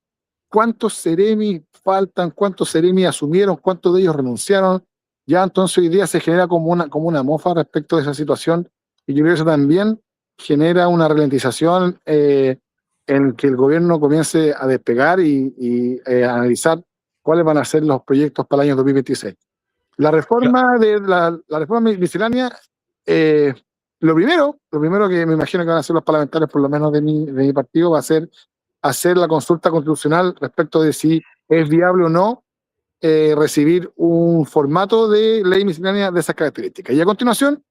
cuántos Seremi faltan, cuántos Seremi asumieron, cuántos de ellos renunciaron. Ya entonces hoy día se genera como una mofa respecto de esa situación, y yo creo que eso también genera una ralentización en que el gobierno comience a despegar y analizar cuáles van a ser los proyectos para el año 2026. La reforma de la reforma miscelánea, lo primero que me imagino que van a hacer los parlamentarios, por lo menos de mi partido, va a ser hacer la consulta constitucional respecto de si es viable o no recibir un formato de ley miscelánea de esas características. Y a continuación,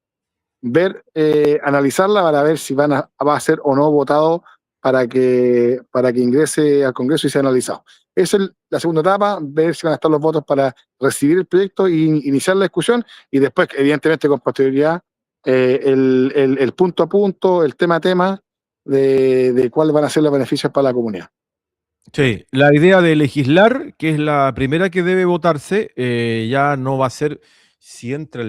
analizarla para ver si va a ser o no votado para que ingrese al Congreso y sea analizado. Esa es la segunda etapa, ver si van a estar los votos para recibir el proyecto e iniciar la discusión, y después, evidentemente, con posterioridad, el punto a punto, el tema a tema de cuáles van a ser los beneficios para la comunidad. Sí, la idea de legislar, que es la primera que debe votarse, ya no va a ser, si entra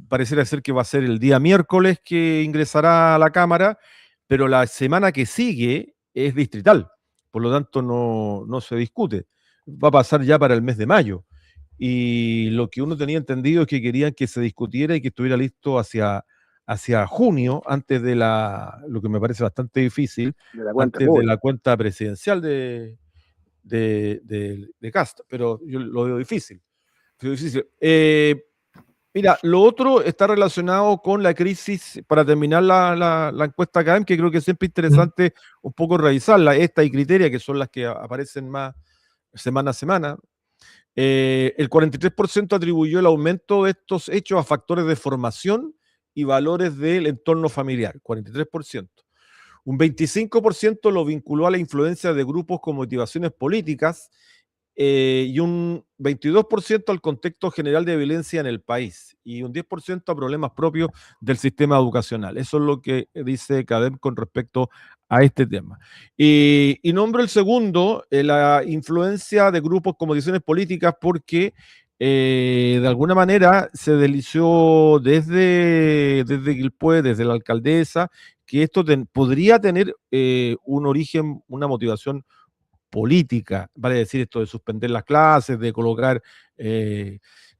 pareciera ser que va a ser el día miércoles que ingresará a la Cámara, pero la semana que sigue es distrital, por lo tanto no se discute. Va a pasar ya para el mes de mayo. Y lo que uno tenía entendido es que querían que se discutiera y que estuviera listo hacia junio, antes de lo que me parece bastante difícil, De la cuenta antes de pública. la cuenta presidencial de Kast, pero yo lo veo difícil. Mira, lo otro está relacionado con la crisis, para terminar la encuesta académica, que creo que es siempre interesante un poco revisarla, esta y Criteria, que son las que aparecen más semana a semana. El 43% atribuyó el aumento de estos hechos a factores de formación y valores del entorno familiar, 43%. Un 25% lo vinculó a la influencia de grupos con motivaciones políticas y un 22% al contexto general de violencia en el país y un 10% a problemas propios del sistema educacional. Eso es lo que dice CADEM con respecto a este tema. Y nombro el segundo, la influencia de grupos con motivaciones políticas, porque de alguna manera se deslició desde Quilpué, desde la alcaldesa, que esto podría tener un origen, una motivación política, vale decir, esto de suspender las clases, de colocar,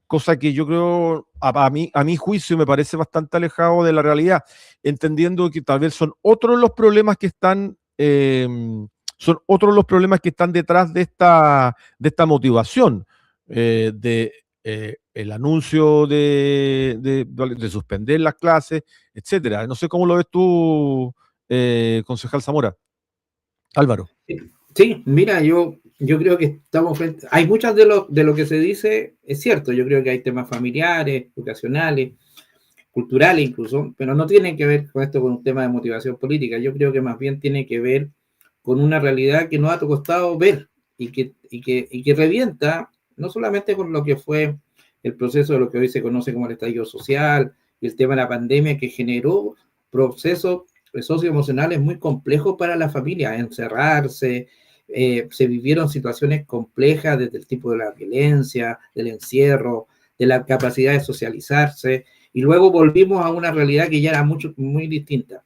cosa que yo creo, a mi juicio, me parece bastante alejado de la realidad, entendiendo que tal vez son otros los problemas que están, detrás de esta motivación, el anuncio de suspender las clases, etcétera. No sé cómo lo ves tú, concejal Zamora. Álvaro. Sí, mira, yo creo que estamos frente. Hay muchas de lo que se dice, es cierto. Yo creo que hay temas familiares, educacionales, culturales incluso, pero no tienen que ver con esto, con un tema de motivación política. Yo creo que más bien tiene que ver con una realidad que nos ha costado ver y que revienta, no solamente con lo que fue el proceso de lo que hoy se conoce como el estallido social y el tema de la pandemia, que generó procesos socioemocionales muy complejos para la familia, encerrarse. Se vivieron situaciones complejas desde el tipo de la violencia, del encierro, de la capacidad de socializarse, y luego volvimos a una realidad que ya era muy distinta.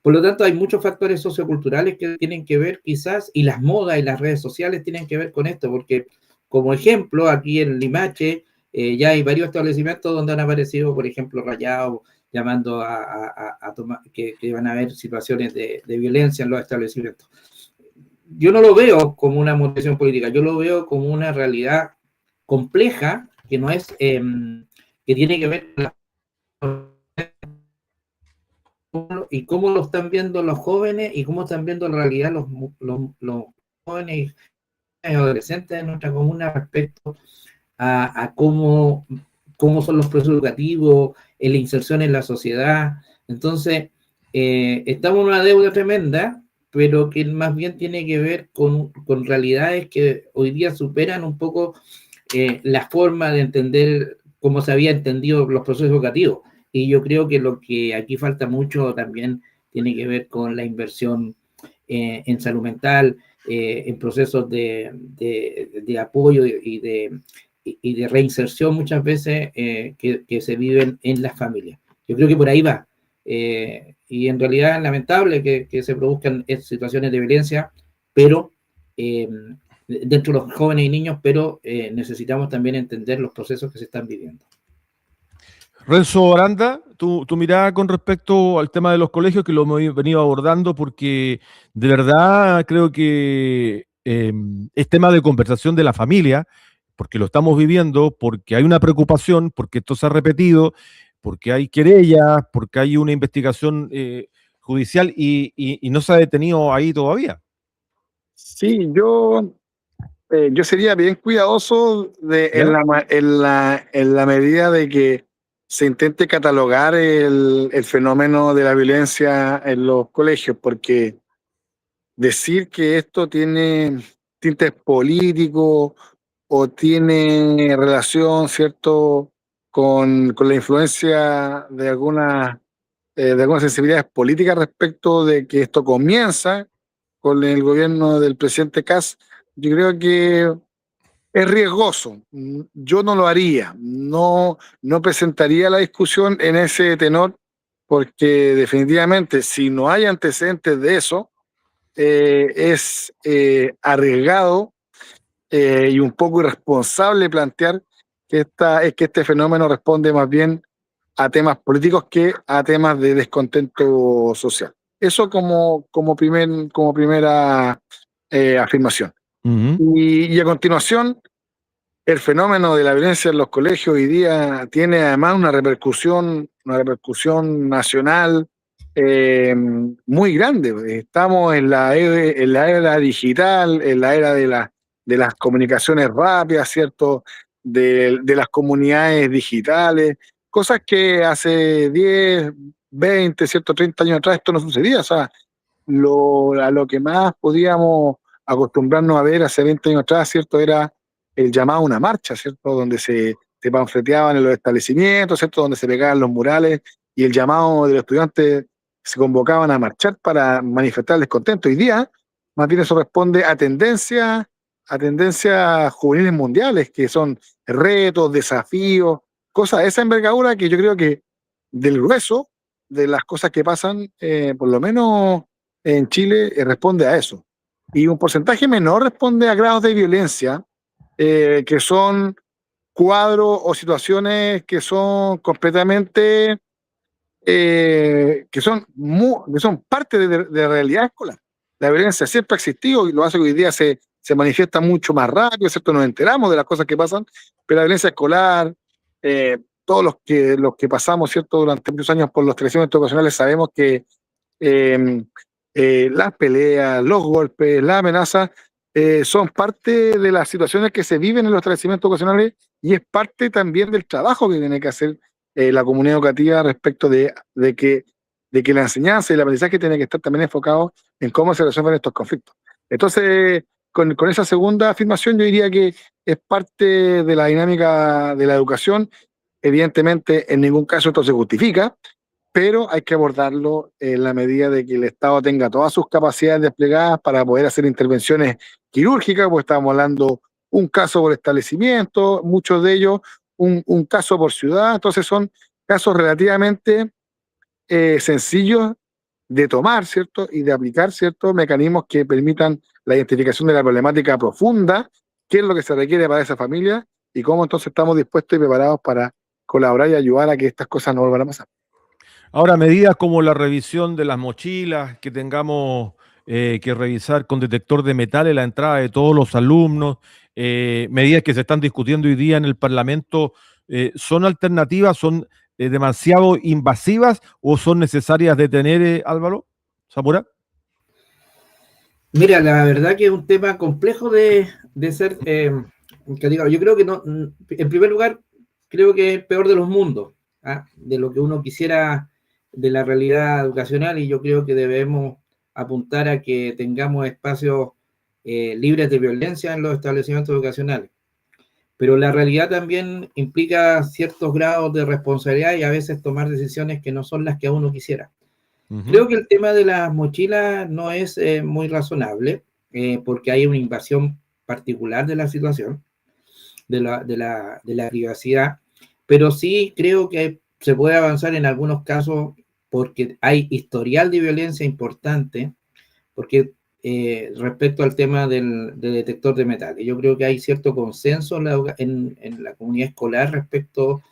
Por lo tanto, hay muchos factores socioculturales que tienen que ver quizás, y las modas y las redes sociales tienen que ver con esto, porque como ejemplo, aquí en Limache ya hay varios establecimientos donde han aparecido, por ejemplo, rayados, llamando a tomar, que van a haber situaciones de violencia en los establecimientos. Yo no lo veo como una motivación política, yo lo veo como una realidad compleja que no es, que tiene que ver con y cómo lo están viendo los jóvenes y cómo están viendo en realidad los jóvenes y adolescentes de nuestra comuna respecto a cómo son los procesos educativos, en la inserción en la sociedad. Entonces, estamos en una deuda tremenda, pero que más bien tiene que ver con realidades que hoy día superan un poco la forma de entender cómo se había entendido los procesos educativos. Y yo creo que lo que aquí falta mucho también tiene que ver con la inversión en salud mental, en procesos de apoyo y de reinserción muchas veces que se viven en las familias. Yo creo que por ahí va. Y en realidad es lamentable que se produzcan situaciones de violencia, pero dentro de los jóvenes y niños, pero necesitamos también entender los procesos que se están viviendo. Renzo Aranda, tu mirada con respecto al tema de los colegios, que lo hemos venido abordando, porque de verdad creo que es tema de conversación de la familia, porque lo estamos viviendo, porque hay una preocupación, porque esto se ha repetido, porque hay querellas, porque hay una investigación judicial y no se ha detenido ahí todavía. Sí, yo sería bien cuidadoso en la medida de que se intente catalogar el fenómeno de la violencia en los colegios, porque decir que esto tiene tintes políticos o tiene relación, ¿cierto?, con la influencia de algunas sensibilidades políticas respecto de que esto comienza con el gobierno del presidente Kast, yo creo que es riesgoso. Yo no lo haría, no presentaría la discusión en ese tenor, porque definitivamente si no hay antecedentes de eso, es arriesgado y un poco irresponsable plantear que este fenómeno responde más bien a temas políticos que a temas de descontento social. Eso como primera afirmación. Y a continuación, el fenómeno de la violencia en los colegios hoy día tiene además una repercusión nacional muy grande. Estamos en la era digital, en la era de las comunicaciones rápidas, ¿cierto? De las comunidades digitales, cosas que hace 10, 20, ¿cierto? 30 años atrás esto no sucedía. O sea, a lo que más podíamos acostumbrarnos a ver hace 20 años atrás, ¿cierto? Era el llamado a una marcha, ¿cierto? Donde se panfleteaban en los establecimientos, ¿cierto? Donde se pegaban los murales y el llamado de los estudiantes se convocaban a marchar para manifestar el descontento. Hoy día, más bien eso responde a tendencias juveniles mundiales, que son retos, desafíos, cosas de esa envergadura que yo creo que del grueso de las cosas que pasan, por lo menos en Chile, responde a eso. Y un porcentaje menor responde a grados de violencia, que son cuadros o situaciones que son completamente, que son parte de la realidad escolar. La violencia siempre ha existido y lo hace que hoy día se manifiesta mucho más rápido, ¿cierto? Nos enteramos de las cosas que pasan, pero la violencia escolar, todos los que pasamos, ¿cierto? Durante muchos años por los establecimientos educacionales sabemos que las peleas, los golpes, las amenazas son parte de las situaciones que se viven en los establecimientos educacionales y es parte también del trabajo que tiene que hacer la comunidad educativa respecto de que la enseñanza y el aprendizaje tiene que estar también enfocado en cómo se resuelven estos conflictos. Entonces, con esa segunda afirmación yo diría que es parte de la dinámica de la educación. Evidentemente, en ningún caso esto se justifica, pero hay que abordarlo en la medida de que el Estado tenga todas sus capacidades desplegadas para poder hacer intervenciones quirúrgicas, porque estamos hablando un caso por establecimiento, muchos de ellos un caso por ciudad, entonces son casos relativamente sencillos de tomar, ¿cierto? Y de aplicar, ¿cierto? Mecanismos que permitan la identificación de la problemática profunda, qué es lo que se requiere para esa familia y cómo entonces estamos dispuestos y preparados para colaborar y ayudar a que estas cosas no vuelvan a pasar. Ahora, medidas como la revisión de las mochilas, que tengamos que revisar con detector de metales la entrada de todos los alumnos, medidas que se están discutiendo hoy día en el Parlamento, ¿son alternativas, son demasiado invasivas o son necesarias de tener, Álvaro Zamora? Mira, la verdad que es un tema complejo de ser, que diga, yo creo que no, en primer lugar, creo que es el peor de los mundos, de lo que uno quisiera de la realidad educacional, y yo creo que debemos apuntar a que tengamos espacios libres de violencia en los establecimientos educacionales. Pero la realidad también implica ciertos grados de responsabilidad y a veces tomar decisiones que no son las que a uno quisiera. Creo que el tema de las mochilas no es muy razonable, porque hay una invasión particular de la situación, de la privacidad, pero sí creo que se puede avanzar en algunos casos porque hay historial de violencia importante, porque respecto al tema del detector de metales, yo creo que hay cierto consenso en la comunidad escolar respecto,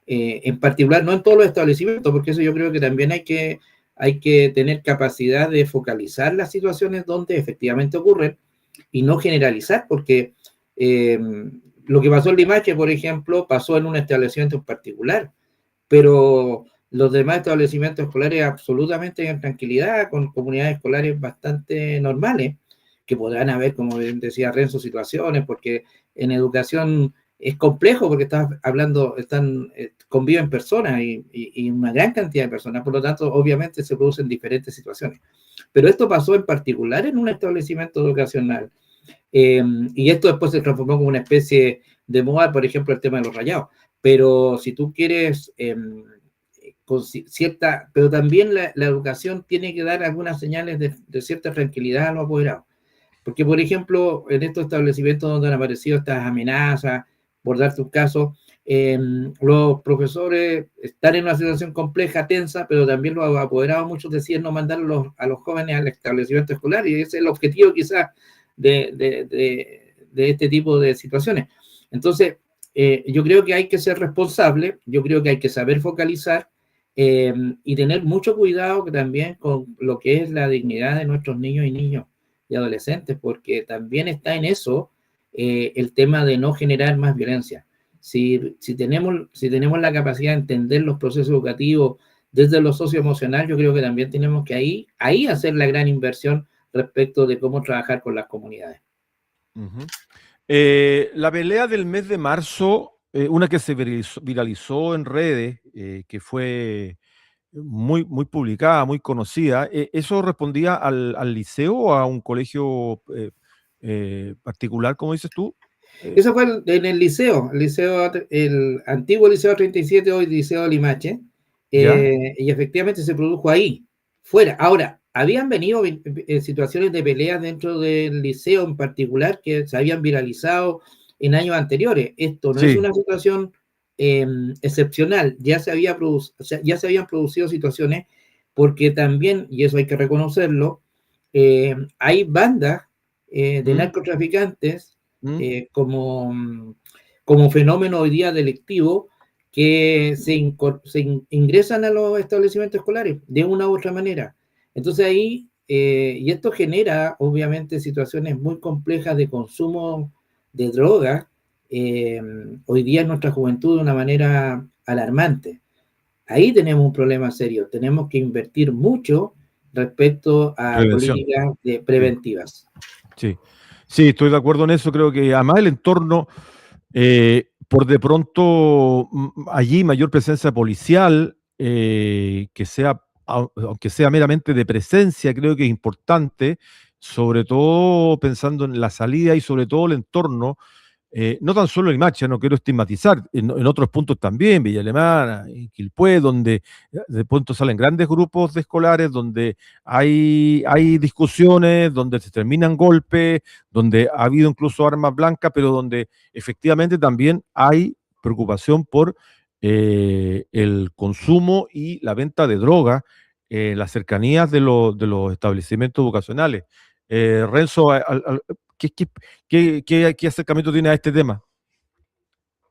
en particular, no en todos los establecimientos, porque eso yo creo que también hay que tener capacidad de focalizar las situaciones donde efectivamente ocurren y no generalizar, porque lo que pasó en Limache, por ejemplo, pasó en un establecimiento en particular, pero los demás establecimientos escolares absolutamente en tranquilidad, con comunidades escolares bastante normales, que podrán haber, como decía Renzo, situaciones, porque en educación es complejo, porque conviven personas y una gran cantidad de personas, por lo tanto, obviamente se producen diferentes situaciones. Pero esto pasó en particular en un establecimiento educacional, y esto después se transformó como una especie de moda, por ejemplo, el tema de los rayados. Pero si tú quieres, pero también la educación tiene que dar algunas señales de cierta tranquilidad a los apoderados. Porque, por ejemplo, en estos establecimientos donde han aparecido estas amenazas, por darte un caso, los profesores están en una situación compleja, tensa, pero también los apoderados, muchos deciden no mandar a los jóvenes al establecimiento escolar, y ese es el objetivo quizás de este tipo de situaciones. Entonces, yo creo que hay que ser responsable, yo creo que hay que saber focalizar y tener mucho cuidado también con lo que es la dignidad de nuestros niños y niñas. y adolescentes, porque también está en eso el tema de no generar más violencia. Si tenemos la capacidad de entender los procesos educativos desde lo socioemocional, yo creo que también tenemos que ahí hacer la gran inversión respecto de cómo trabajar con las comunidades. Uh-huh. La pelea del mes de marzo, una que se viralizó en redes, que fue muy, muy publicada, muy conocida, ¿eso respondía al liceo o a un colegio particular, como dices tú? Eso fue en el liceo, el antiguo Liceo 37, hoy Liceo Limache, y efectivamente se produjo ahí, fuera. Ahora, habían venido situaciones de peleas dentro del liceo en particular que se habían viralizado en años anteriores. Esto no es una situación excepcional, ya se habían producido situaciones porque también, y eso hay que reconocerlo, hay bandas de narcotraficantes como fenómeno hoy día delictivo que se ingresan a los establecimientos escolares de una u otra manera. Entonces ahí, y esto genera obviamente situaciones muy complejas de consumo de drogas hoy día en nuestra juventud de una manera alarmante. Ahí tenemos un problema serio, tenemos que invertir mucho respecto a políticas preventivas. Sí, estoy de acuerdo en eso. Creo que además el entorno, por de pronto, allí mayor presencia policial, aunque sea meramente de presencia, creo que es importante, sobre todo pensando en la salida y sobre todo el entorno. No tan solo en Limache, no quiero estigmatizar, en otros puntos también, Villa Alemana, en Quilpué, donde de pronto salen grandes grupos de escolares, donde hay discusiones, donde se terminan golpes, donde ha habido incluso armas blancas, pero donde efectivamente también hay preocupación por el consumo y la venta de droga en las cercanías de los establecimientos educacionales. Renzo, ¿Qué acercamiento tiene a este tema?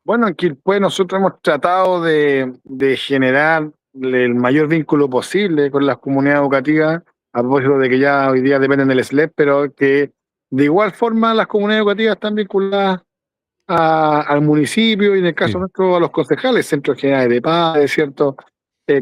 Bueno, en Quilpué nosotros hemos tratado de generar el mayor vínculo posible con las comunidades educativas, a propósito de que ya hoy día dependen del SLEP, pero que de igual forma las comunidades educativas están vinculadas al municipio y en el caso nuestro a los concejales, centros generales de padres, ¿cierto?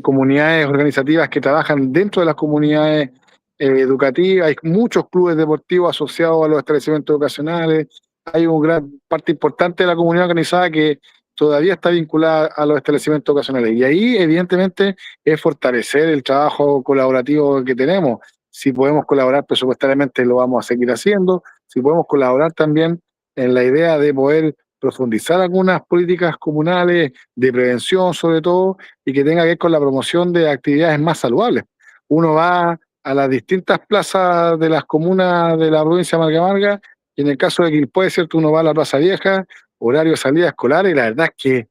Comunidades organizativas que trabajan dentro de las comunidades educativas. Hay muchos clubes deportivos asociados a los establecimientos educacionales. Hay una gran parte importante de la comunidad organizada que todavía está vinculada a los establecimientos educacionales. Y ahí, evidentemente, es fortalecer el trabajo colaborativo que tenemos. Si podemos colaborar presupuestariamente, lo vamos a seguir haciendo. Si podemos colaborar también en la idea de poder profundizar algunas políticas comunales de prevención, sobre todo, y que tenga que ver con la promoción de actividades más saludables. Uno va a las distintas plazas de las comunas de la provincia de Marga Marga, y en el caso de Quilpué, ¿cierto? Uno va a la Plaza Vieja, horario de salida escolar, y la verdad es que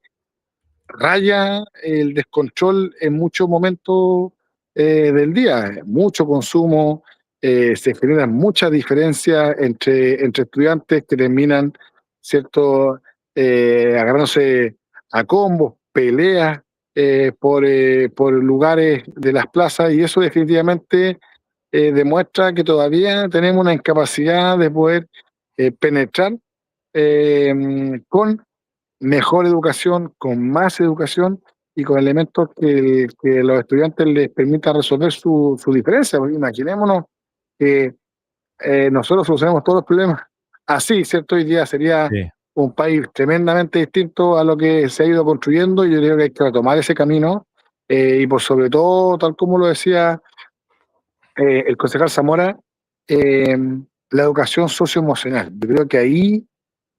raya el descontrol en muchos momentos del día, mucho consumo, se generan muchas diferencias entre estudiantes que terminan, ¿cierto?, agarrándose a combos, peleas por lugares de las plazas, y eso definitivamente demuestra que todavía tenemos una incapacidad de poder penetrar con mejor educación, con más educación y con elementos que los estudiantes les permita resolver su diferencia. Porque imaginémonos que nosotros solucionamos todos los problemas así, ¿cierto? Hoy día sería un país tremendamente distinto a lo que se ha ido construyendo, y yo creo que hay que retomar ese camino y por sobre todo, tal como lo decía el concejal Zamora, la educación socioemocional. Yo creo que ahí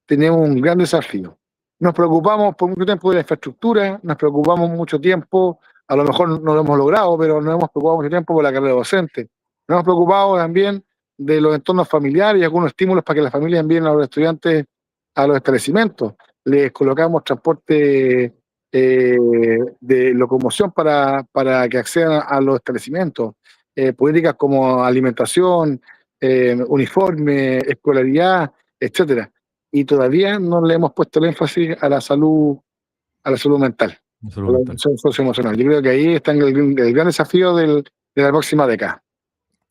tenemos un gran desafío. Nos preocupamos por mucho tiempo de la infraestructura, nos preocupamos mucho tiempo, a lo mejor no lo hemos logrado, pero nos hemos preocupado mucho tiempo por la carrera docente. Nos hemos preocupado también de los entornos familiares y algunos estímulos para que las familias envíen a los estudiantes a los establecimientos. Les colocamos transporte de locomoción para que accedan a los establecimientos. Políticas como alimentación, uniforme, escolaridad, etcétera. Y todavía no le hemos puesto el énfasis a la salud mental, a la salud socioemocional. Yo creo que ahí está el gran desafío de la próxima década.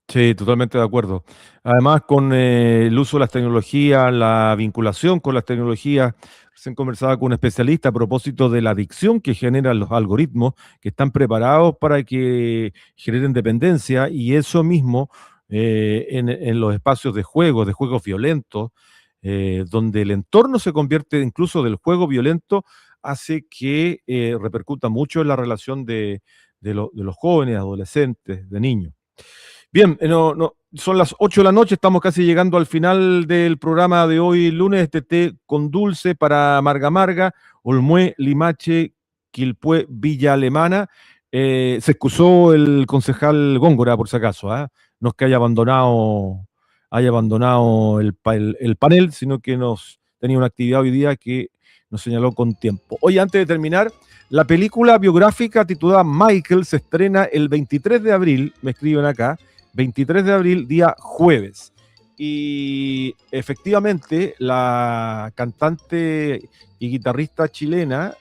Sí, totalmente de acuerdo. Además, con el uso de las tecnologías, la vinculación con las tecnologías, se conversaba con un especialista a propósito de la adicción que generan los algoritmos, que están preparados para que generen dependencia, y eso mismo en los espacios de juegos violentos, donde el entorno se convierte incluso del juego violento, hace que repercuta mucho en la relación de los jóvenes, adolescentes, de niños. Bien, son las 8 de la noche, estamos casi llegando al final del programa de hoy lunes, este té con dulce para Marga Marga, Olmué, Limache, Quilpué, Villa Alemana. Se excusó el concejal Góngora, por si acaso, ¿ah? No es que haya abandonado el panel, sino que tenía una actividad hoy día que nos señaló con tiempo. Hoy, antes de terminar, la película biográfica titulada Michael se estrena el 23 de abril, me escriben acá, 23 de abril, día jueves. Y efectivamente, la cantante y guitarrista chilena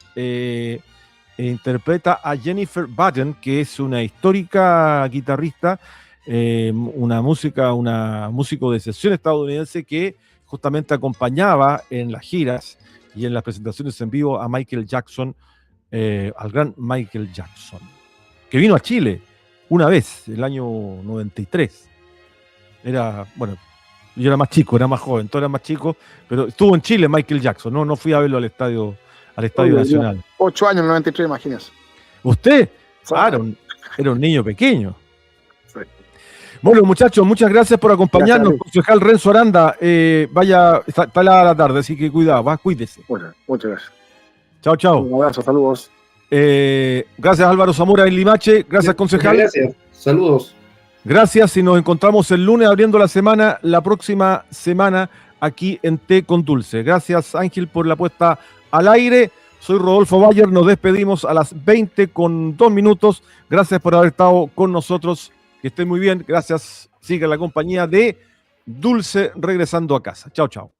interpreta a Jennifer Batten, que es una histórica guitarrista, una músico de sesión estadounidense que justamente acompañaba en las giras y en las presentaciones en vivo a Michael Jackson, al gran Michael Jackson, que vino a Chile una vez, el año 93. Yo era más chico, era más joven, todos eran más chicos, pero estuvo en Chile Michael Jackson, no fui a verlo al Estadio Nacional. 8 años, 93, imagínese. ¿Usted? Sí. Era un niño pequeño. Sí. Bueno, muchachos, muchas gracias por acompañarnos. Gracias. Concejal Renzo Aranda, está la tarde, así que cuidado, cuídese. Muchas gracias. Chao. Un abrazo, saludos. Gracias Álvaro Zamora en Limache, gracias concejal. Gracias, saludos. Gracias y nos encontramos el lunes abriendo la próxima semana aquí en Té con Dulce. Gracias Ángel por la puesta al aire. Soy Rodolfo Bayer, nos despedimos a las 20:02. Gracias por haber estado con nosotros, que estén muy bien. Gracias, siga la compañía de Dulce regresando a casa. Chao.